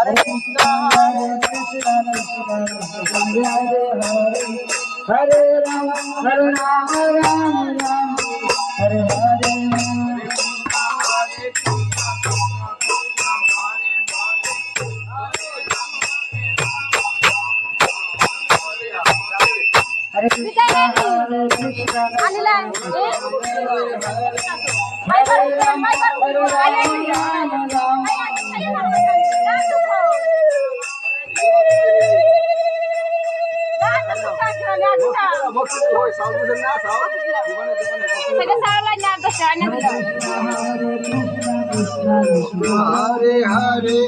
Hare Krishna, Hare Rama, Hare Rama, Rama Rama, Hare Hare. Hare Krishna, Hare Krishna, Hare Rama, Hare Rama. Hare Hare,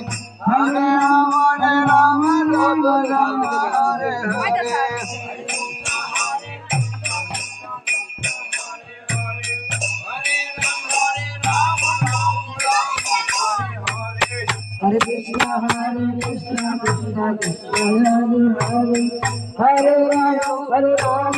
Hare Rama, Rama Rama, Hare Hare. Hare Krishna, Hare Krishna, Krishna Krishna, Hare Hare, Hare Rama, Hare Rama.